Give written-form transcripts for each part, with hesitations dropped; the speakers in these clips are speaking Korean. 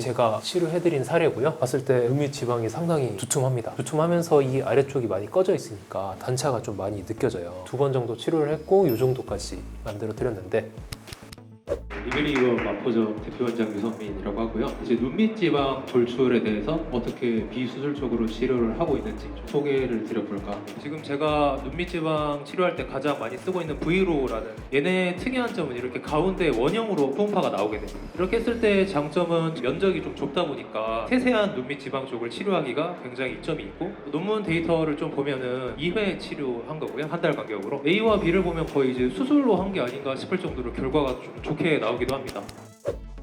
제가 치료해드린 사례고요. 봤을 때 눈밑 지방이 상당히 두툼합니다. 두툼하면서 이 아래쪽이 많이 꺼져 있으니까 단차가 좀 많이 느껴져요. 2번 정도 치료를 했고 이 정도까지 만들어 드렸는데, 리벨리거 마포점 대표원장 유선민이라고 하고요. 이제 눈밑 지방 돌출에 대해서 어떻게 비수술적으로 치료를 하고 있는지 좀 소개를 드려볼까 합니다. 지금 제가 눈밑 지방 치료할 때 가장 많이 쓰고 있는 브이로라는, 얘네 특이한 점은 이렇게 가운데 원형으로 초음파가 나오게 됩니다. 이렇게 했을 때 장점은 면적이 좀 좁다 보니까 세세한 눈밑 지방 쪽을 치료하기가 굉장히 이점이 있고, 논문 데이터를 좀 보면은 2회 치료한 거고요. 한 달 간격으로 A와 B를 보면 거의 이제 수술로 한 게 아닌가 싶을 정도로 결과가 좀 좋게 나오기도 합니다.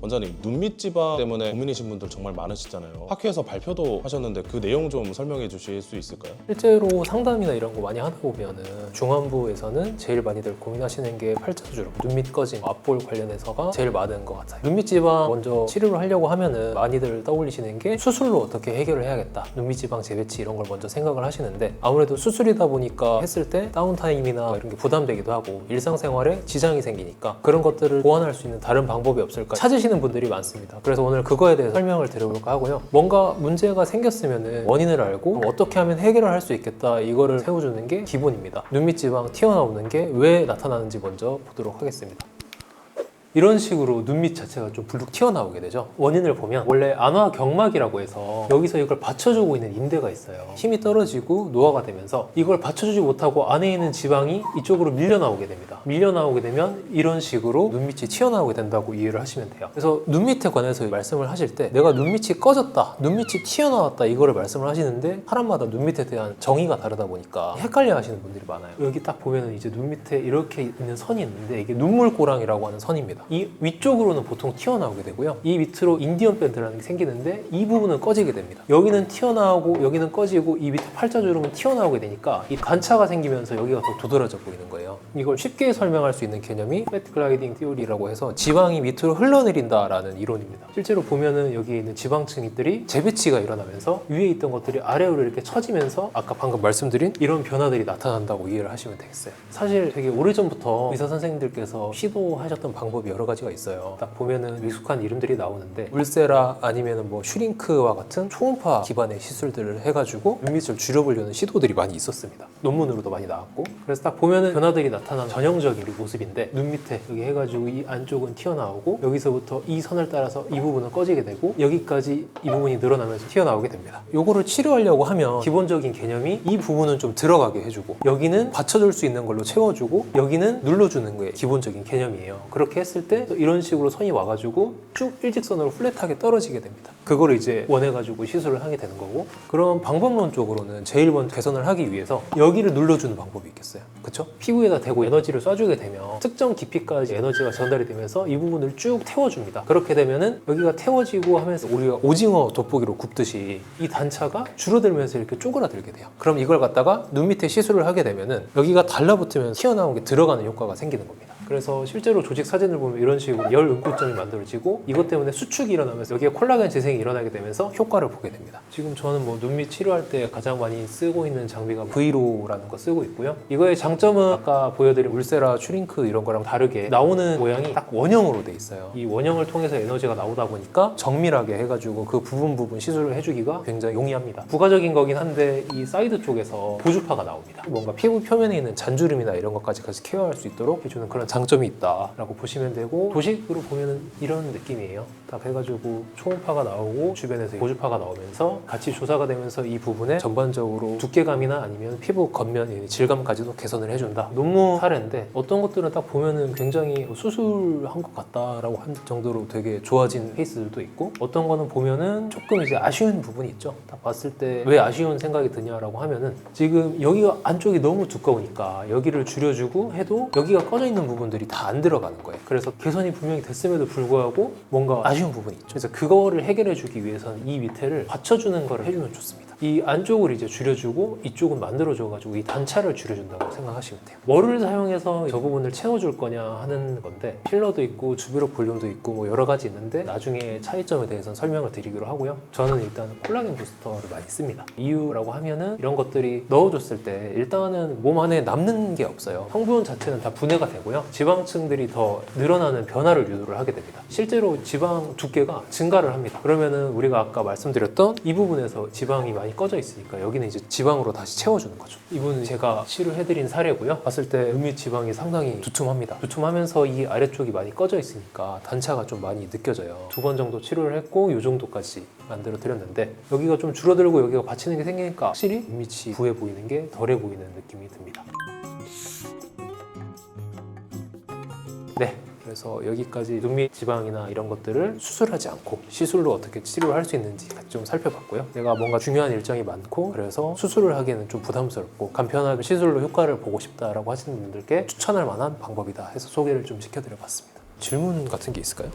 원장님, 눈밑 지방 때문에 고민이신 분들 정말 많으시잖아요. 학회에서 발표도 하셨는데 그 내용 좀 설명해 주실 수 있을까요? 실제로 상담이나 이런 거 많이 하다 보면은 중안부에서는 제일 많이들 고민하시는 게 팔자주름, 눈밑 꺼짐, 앞볼 관련해서가 제일 많은 것 같아요. 눈밑 지방 먼저 치료를 하려고 하면은 많이들 떠올리시는 게 수술로 어떻게 해결을 해야겠다, 눈밑 지방 재배치 이런 걸 먼저 생각을 하시는데, 아무래도 수술이다 보니까 했을 때 다운타임이나 이런 게 부담되기도 하고 일상생활에 지장이 생기니까 그런 것들을 보완할 수 있는 다른 방법이 없을까 찾으시는 분들이 많습니다. 그래서 오늘 그거에 대해서 설명을 드려볼까 하고요. 뭔가 문제가 생겼으면 원인을 알고 어떻게 하면 해결을 할 수 있겠다, 이거를 세워주는 게 기본입니다. 눈밑 지방 튀어나오는 게 왜 나타나는지 먼저 보도록 하겠습니다. 이런 식으로 눈밑 자체가 좀 불룩 튀어나오게 되죠. 원인을 보면 원래 안화경막이라고 해서 여기서 이걸 받쳐주고 있는 인대가 있어요. 힘이 떨어지고 노화가 되면서 이걸 받쳐주지 못하고 안에 있는 지방이 이쪽으로 밀려나오게 됩니다. 밀려나오게 되면 이런 식으로 눈밑이 튀어나오게 된다고 이해를 하시면 돼요. 그래서 눈밑에 관해서 말씀을 하실 때 내가 눈밑이 꺼졌다, 눈밑이 튀어나왔다, 이거를 말씀을 하시는데 사람마다 눈밑에 대한 정의가 다르다 보니까 헷갈려 하시는 분들이 많아요. 여기 딱 보면 이제 눈밑에 이렇게 있는 선이 있는데 이게 눈물고랑이라고 하는 선입니다. 이 위쪽으로는 보통 튀어나오게 되고요. 이 밑으로 인디언 밴드라는 게 생기는데 이 부분은 꺼지게 됩니다. 여기는 튀어나오고 여기는 꺼지고 이 밑에 팔자주름은 튀어나오게 되니까 이 단차가 생기면서 여기가 더 도드라져 보이는 거예요. 이걸 쉽게 설명할 수 있는 개념이 패트 글라이딩 티오리라고 해서 지방이 밑으로 흘러내린다라는 이론입니다. 실제로 보면은 여기에 있는 지방층들이 재배치가 일어나면서 위에 있던 것들이 아래로 이렇게 처지면서 아까 방금 말씀드린 이런 변화들이 나타난다고 이해를 하시면 되겠어요. 사실 되게 오래전부터 의사 선생님들께서 시도하셨던 방법이 여러 가지가 있어요. 딱 보면은 익숙한 이름들이 나오는데 울세라 아니면은 뭐 슈링크와 같은 초음파 기반의 시술들을 해가지고 눈밑을 줄여보려는 시도들이 많이 있었습니다. 논문으로도 많이 나왔고, 그래서 딱 보면은 변화들이 나타나는 전형적인 모습인데 눈 밑에 여기 해가지고 이 안쪽은 튀어나오고 여기서부터 이 선을 따라서 이 부분은 꺼지게 되고 여기까지 이 부분이 늘어나면서 튀어나오게 됩니다. 요거를 치료하려고 하면 기본적인 개념이 이 부분은 좀 들어가게 해주고 여기는 받쳐줄 수 있는 걸로 채워주고 여기는 눌러주는 게 기본적인 개념이에요. 그렇게 했을 때 이런 식으로 선이 와가지고 쭉 일직선으로 플랫하게 떨어지게 됩니다. 그거를 이제 원해가지고 시술을 하게 되는 거고, 그런 방법론적으로는 제일 먼저 개선을 하기 위해서 여기를 눌러주는 방법이 있겠어요. 그쵸? 피부에다 대고 에너지를 쏴주게 되면 특정 깊이까지 에너지가 전달이 되면서 이 부분을 쭉 태워줍니다. 그렇게 되면은 여기가 태워지고 하면서 우리가 오징어 돋보기로 굽듯이 이 단차가 줄어들면서 이렇게 쪼그라들게 돼요. 그럼 이걸 갖다가 눈 밑에 시술을 하게 되면은 여기가 달라붙으면서 튀어나온 게 들어가는 효과가 생기는 겁니다. 그래서 실제로 조직 사진을 보면 이런 식으로 열 응고점이 만들어지고 이것 때문에 수축이 일어나면서 여기에 콜라겐 재생이 일어나게 되면서 효과를 보게 됩니다. 지금 저는 뭐 눈밑 치료할 때 가장 많이 쓰고 있는 장비가 브이로라는 거 쓰고 있고요. 이거의 장점은 아까 보여드린 울세라, 슈링크 이런 거랑 다르게 나오는 모양이 딱 원형으로 돼 있어요. 이 원형을 통해서 에너지가 나오다 보니까 정밀하게 해가지고 그 부분 시술을 해주기가 굉장히 용이합니다. 부가적인 거긴 한데 이 사이드 쪽에서 보주파가 나옵니다. 뭔가 피부 표면에 있는 잔주름이나 이런 것까지 같이 케어할 수 있도록 해주는 그런 장점이 있다라고 보시면 되고, 도식으로 보면은 이런 느낌이에요. 딱 해가지고 초음파가 나오고 주변에서 보주파가 나오면서 같이 조사가 되면서 이 부분에 전반적으로 두께감이나 아니면 피부 겉면 질감까지도 개선을 해준다. 논문 사례인데 어떤 것들은 딱 보면은 굉장히 수술한 것 같다라고 할 정도로 되게 좋아진 케이스들도 있고, 어떤 거는 보면은 조금 이제 아쉬운 부분이 있죠. 딱 봤을 때 왜 아쉬운 생각이 드냐라고 하면은 지금 여기가 안쪽이 너무 두꺼우니까 여기를 줄여주고 해도 여기가 꺼져 있는 부분들이 다 안 들어가는 거예요. 그래서 개선이 분명히 됐음에도 불구하고 뭔가 아쉬운 부분이 있죠. 그래서 그거를 해결해 주기 위해서는 이 밑에를 받쳐주는 거를 해주면 좋습니다. 이 안쪽을 이제 줄여주고 이쪽은 만들어줘가지고 이 단차를 줄여준다고 생각하시면 돼요. 뭐를 사용해서 저 부분을 채워줄 거냐 하는 건데 필러도 있고 주비록 볼륨도 있고 뭐 여러 가지 있는데 나중에 차이점에 대해서는 설명을 드리기로 하고요. 저는 일단 콜라겐 부스터를 많이 씁니다. 이유라고 하면은 이런 것들이 넣어줬을 때 일단은 몸 안에 남는 게 없어요. 성분 자체는 다 분해가 되고요. 지방층들이 더 늘어나는 변화를 유도를 하게 됩니다. 실제로 지방 두께가 증가를 합니다. 그러면은 우리가 아까 말씀드렸던 이 부분에서 지방이 많이 꺼져 있으니까 여기는 이제 지방으로 다시 채워주는 거죠. 이분은 제가 치료해드린 사례고요. 봤을 때 눈밑 지방이 상당히 두툼합니다. 두툼하면서 이 아래쪽이 많이 꺼져 있으니까 단차가 좀 많이 느껴져요. 2번 정도 치료를 했고 이 정도까지 만들어 드렸는데 여기가 좀 줄어들고 여기가 받치는 게 생기니까 확실히 눈밑이 부해 보이는 게 덜해 보이는 느낌이 듭니다. 네. 그래서 여기까지 눈밑 지방이나 이런 것들을 수술하지 않고 시술로 어떻게 치료를 할 수 있는지 좀 살펴봤고요. 내가 뭔가 중요한 일정이 많고 그래서 수술을 하기에는 좀 부담스럽고 간편하게 시술로 효과를 보고 싶다라고 하시는 분들께 추천할 만한 방법이다 해서 소개를 좀 시켜드려봤습니다. 질문 같은 게 있을까요?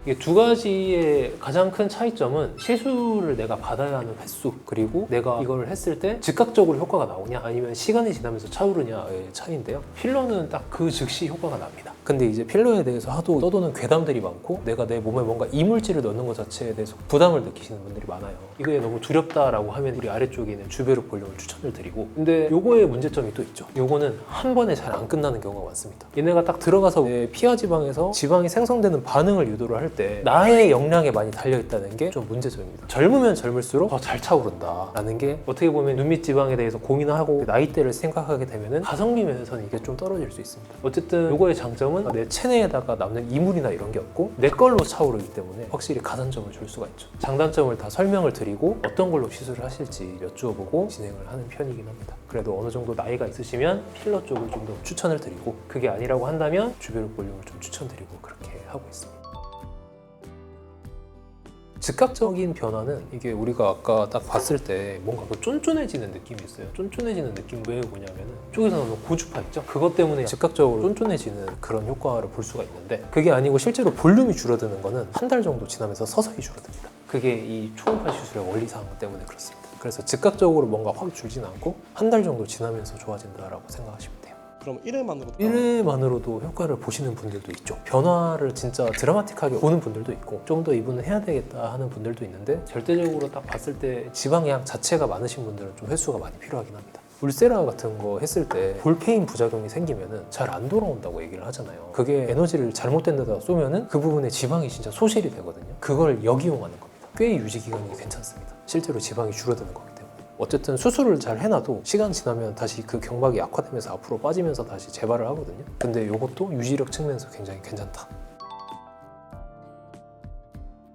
이게 두 가지의 가장 큰 차이점은 시술을 내가 받아야 하는 횟수 그리고 내가 이걸 했을 때 즉각적으로 효과가 나오냐 아니면 시간이 지나면서 차오르냐의 차이인데요. 필러는 딱 그 즉시 효과가 납니다. 근데 이제 필러에 대해서 하도 떠도는 괴담들이 많고 내가 내 몸에 뭔가 이물질을 넣는 것 자체에 대해서 부담을 느끼시는 분들이 많아요. 이게 너무 두렵다라고 하면 우리 아래쪽에 있는 주베르 볼륨을 추천을 드리고 근데 요거의 문제점이 또 있죠. 요거는 한 번에 잘 안 끝나는 경우가 많습니다. 얘네가 딱 들어가서 내 피하 지방에서 지방이 생성되는 반응을 유도를 할 때 나의 역량에 많이 달려있다는 게 좀 문제점입니다. 젊으면 젊을수록 더 잘 차오른다 라는 게 어떻게 보면 눈밑 지방에 대해서 고민하고 나이대를 생각하게 되면은 가성비 면에서는 이게 좀 떨어질 수 있습니다. 어쨌든 요거의 장점은 내 체내에다가 남는 이물이나 이런 게 없고 내 걸로 차오르기 때문에 확실히 가산점을 줄 수가 있죠. 장단점을 다 설명을 드리고 어떤 걸로 시술을 하실지 여쭈어보고 진행을 하는 편이긴 합니다. 그래도 어느 정도 나이가 있으시면 필러 쪽을 좀 더 추천을 드리고 그게 아니라고 한다면 주베르 볼륨을 좀 추천드리고 그렇게 하고 있습니다. 즉각적인 변화는 이게 우리가 아까 딱 봤을 때 뭔가 그 쫀쫀해지는 느낌이 있어요. 쫀쫀해지는 느낌은 왜 오냐면은 쪽에서 나오는 고주파 있죠? 그것 때문에 즉각적으로 쫀쫀해지는 그런 효과를 볼 수가 있는데 그게 아니고 실제로 볼륨이 줄어드는 거는 한 달 정도 지나면서 서서히 줄어듭니다. 그게 이 초음파 시술의 원리상 때문에 그렇습니다. 그래서 즉각적으로 뭔가 확 줄진 않고 한 달 정도 지나면서 좋아진다라고 생각하시면 돼요. 그럼 1회만으로도 1회만으로도 효과를 보시는 분들도 있죠. 변화를 진짜 드라마틱하게 보는 분들도 있고 좀 더 이분은 해야 되겠다 하는 분들도 있는데 절대적으로 딱 봤을 때 지방량 자체가 많으신 분들은 좀 횟수가 많이 필요하긴 합니다. 울세라 같은 거 했을 때 볼페인 부작용이 생기면은 잘 안 돌아온다고 얘기를 하잖아요. 그게 에너지를 잘못된 데다 쏘면은 그 부분에 지방이 진짜 소실이 되거든요. 그걸 역이용하는 겁니다. 꽤 유지 기간이 괜찮습니다. 실제로 지방이 줄어드는 거기 때문에. 어쨌든 수술을 잘 해놔도 시간 지나면 다시 그 경막이 악화되면서 앞으로 빠지면서 다시 재발을 하거든요. 근데 이것도 유지력 측면에서 굉장히 괜찮다.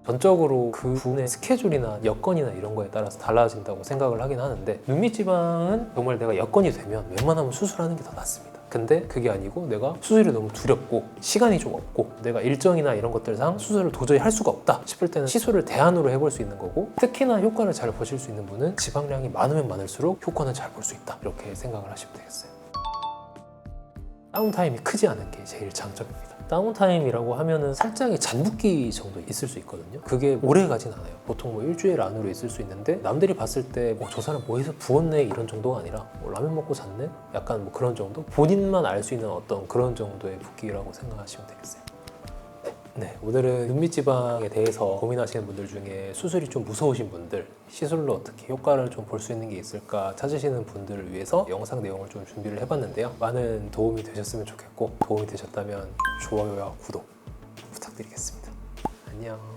전적으로 그 부분의 스케줄이나 여건이나 이런 거에 따라서 달라진다고 생각을 하긴 하는데 눈밑 지방은 정말 내가 여건이 되면 웬만하면 수술하는 게 더 낫습니다. 근데 그게 아니고 내가 수술이 너무 두렵고 시간이 좀 없고 내가 일정이나 이런 것들상 수술을 도저히 할 수가 없다 싶을 때는 시술을 대안으로 해볼 수 있는 거고 특히나 효과를 잘 보실 수 있는 분은 지방량이 많으면 많을수록 효과는 잘 볼 수 있다 이렇게 생각을 하시면 되겠어요. 다운타임이 크지 않은 게 제일 장점입니다. 다운타임이라고 하면은 살짝의 잔붓기 정도 있을 수 있거든요. 그게 오래 가진 않아요. 보통 뭐 일주일 안으로 있을 수 있는데 남들이 봤을 때 저 사람 뭐 해서 부었네 이런 정도가 아니라 뭐 라면 먹고 잤네? 약간 뭐 그런 정도? 본인만 알 수 있는 어떤 그런 정도의 붓기라고 생각하시면 되겠어요. 네, 오늘은 눈밑 지방에 대해서 고민하시는 분들 중에 수술이 좀 무서우신 분들, 시술로 어떻게 효과를 좀 볼 수 있는 게 있을까 찾으시는 분들을 위해서 영상 내용을 좀 준비를 해봤는데요. 많은 도움이 되셨으면 좋겠고 도움이 되셨다면 좋아요와 구독 부탁드리겠습니다. 안녕.